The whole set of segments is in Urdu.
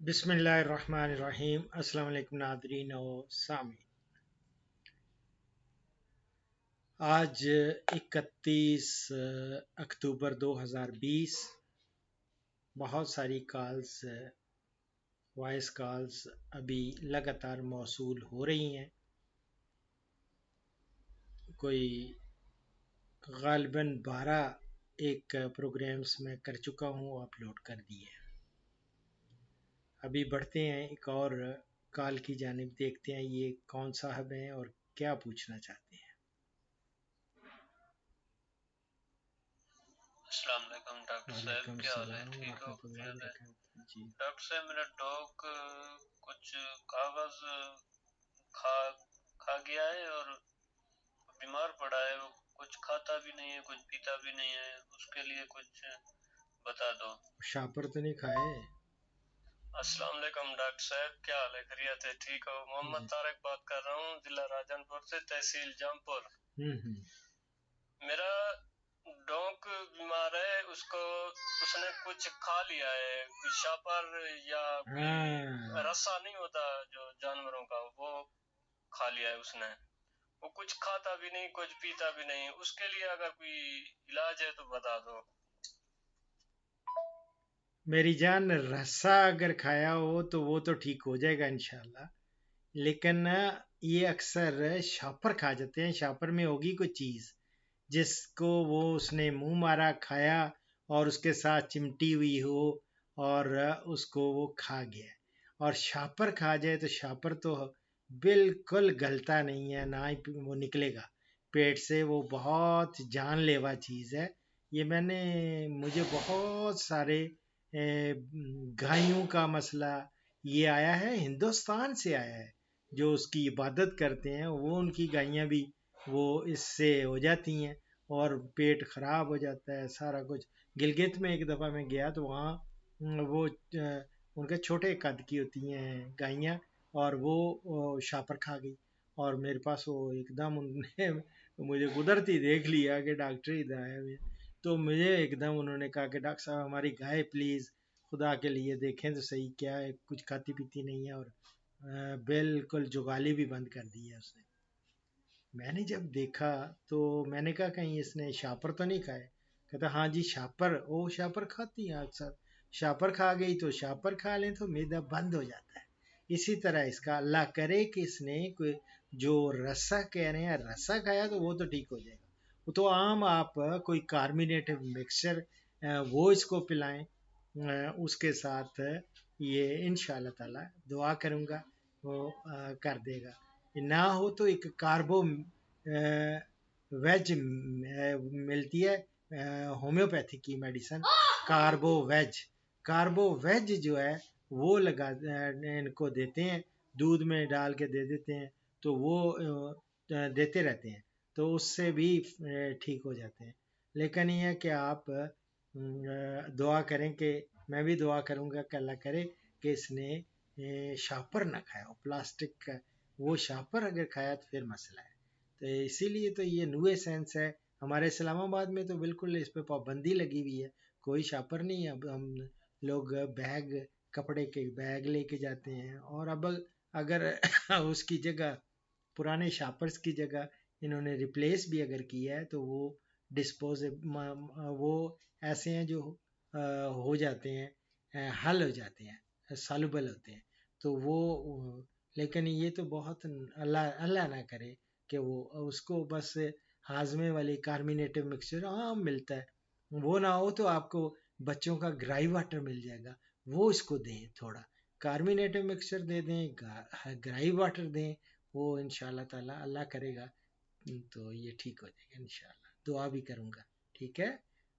بسم اللہ الرحمن الرحیم۔ السلام علیکم ناظرین و سامعین۔ آج 31 اکتوبر 2020، بہت ساری کالز، وائس کالز ابھی لگاتار موصول ہو رہی ہیں۔ کوئی غالباً 12 ایک پروگرامز میں کر چکا ہوں، اپلوڈ کر دیے ہیں۔ ابھی بڑھتے ہیں ایک اور کال کی جانب، دیکھتے ہیں یہ کون صاحب ہیں اور کیا پوچھنا چاہتے ہیں۔ السلام علیکم ڈاکٹر صاحب، کیا حال ہے؟ ٹھیک ہو؟ خیریت ہے؟ جی ڈاکٹر صاحب، میرا ڈاگ کچھ کاغذ کھا گیا ہے اور بیمار پڑا ہے۔ وہ کچھ کھاتا بھی نہیں ہے، کچھ پیتا بھی نہیں ہے۔ اس کے لیے کچھ بتا دو۔ شاپر تو نہیں کھائے؟ السلام علیکم ڈاکٹر صاحب، کیا حال ہے؟ خیریت ہے؟ ٹھیک ہو؟ محمد طارق بات کر رہا ہوں، ضلع راجن پور سے، تحصیل جام پور۔ میرا ڈونک بیمار ہے، اس نے کچھ کھا لیا ہے، کوئی شاپر یا کوئی رسا نہیں ہوتا جو جانوروں کا، وہ کھا لیا ہے اس نے۔ وہ کچھ کھاتا بھی نہیں، کچھ پیتا بھی نہیں۔ اس کے لیے اگر کوئی علاج ہے تو بتا دو۔ میری جان، رسا اگر کھایا ہو تو وہ تو ٹھیک ہو جائے گا انشاءاللہ، لیکن یہ اکثر شاپر کھا جاتے ہیں۔ شاپر میں ہوگی کوئی چیز جس کو وہ اس نے منہ مارا، کھایا اور اس کے ساتھ چمٹی ہوئی ہو اور اس کو وہ کھا گیا۔ اور شاپر کھا جائے تو شاپر تو بالکل گلتا نہیں ہے، نہ ہی وہ نکلے گا پیٹ سے۔ وہ بہت جان لیوا چیز ہے۔ یہ مجھے بہت سارے گائیوں کا مسئلہ یہ آیا ہے، ہندوستان سے آیا ہے۔ جو اس کی عبادت کرتے ہیں وہ ان کی گائیاں بھی وہ اس سے ہو جاتی ہیں اور پیٹ خراب ہو جاتا ہے سارا کچھ۔ گلگت میں ایک دفعہ میں گیا تو وہاں وہ ان کے چھوٹے قد کی ہوتی ہیں گائیاں، اور وہ شاپر کھا گئی، اور میرے پاس وہ ایک دم انہوں نے مجھے قدرتی دیکھ لیا کہ ڈاکٹر ادھر آئے ہوئے ہیں، تو مجھے ایک دم انہوں نے کہا کہ ڈاکٹر صاحب ہماری گائے پلیز خدا کے لیے دیکھیں تو صحیح، کیا ہے، کچھ کھاتی پیتی نہیں ہے، اور بالکل جگالی بھی بند کر دی ہے اس نے۔ میں نے جب دیکھا تو میں نے کہا کہیں اس نے شاپر تو نہیں کھائے؟ کہتا ہاں جی شاپر، شاپر کھاتی ہیں اکثر، شاپر کھا گئی تو شاپر کھا لیں تو معدہ بند ہو جاتا ہے۔ اسی طرح اس کا اللہ کرے کہ اس نے کوئی جو رسا کہہ رہے ہیں رسا کھایا تو وہ تو ٹھیک ہو جائے گا۔ وہ تو عام آپ کوئی کاربونیٹڈ مکسچر وہ اس کو پلائیں، اس کے ساتھ یہ انشاءاللہ تعالی دعا کروں گا وہ کر دے گا۔ نہ ہو تو ایک کاربو ویج ملتی ہے، ہومیوپیتھی کی میڈیسن، کاربو ویج جو ہے وہ ان کو دیتے ہیں، دودھ میں ڈال کے دے دیتے ہیں، تو وہ دیتے رہتے ہیں، تو اس سے بھی ٹھیک ہو جاتے ہیں۔ لیکن یہ ہے کہ آپ دعا کریں، کہ میں بھی دعا کروں گا کہ اللہ کرے کہ اس نے شاپر نہ کھایا ہو، پلاسٹک کا وہ شاپر اگر کھایا تو پھر مسئلہ ہے۔ تو اسی لیے تو یہ نوے سینس ہے۔ ہمارے اسلام آباد میں تو بالکل اس پہ پابندی لگی ہوئی ہے، کوئی شاپر نہیں ہے۔ اب ہم لوگ کپڑے کے بیگ لے کے جاتے ہیں، اور اب اگر اس کی جگہ پرانے شاپرز کی جگہ انہوں نے ریپلیس بھی اگر کیا ہے تو وہ وہ ایسے ہیں جو ہو جاتے ہیں، حل ہو جاتے ہیں، سالوبل ہوتے ہیں، تو وہ لیکن یہ تو بہت اللہ نہ کرے کہ وہ اس کو بس ہاضمے والی کاربونیٹڈ مکسچر عام ملتا ہے وہ نہ ہو تو آپ کو بچوں کا گرائی واٹر مل جائے گا، وہ اس کو دیں، تھوڑا کاربونیٹڈ مکسچر دے دیں، گرائی واٹر دیں، وہ انشاءاللہ تعالی اللہ کرے گا تو یہ ٹھیک ہو جائے گا انشاءاللہ۔ دعا بھی کروں گا، ٹھیک ہے؟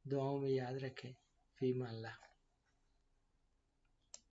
دعاؤں میں یاد رکھیں، فی امان اللہ۔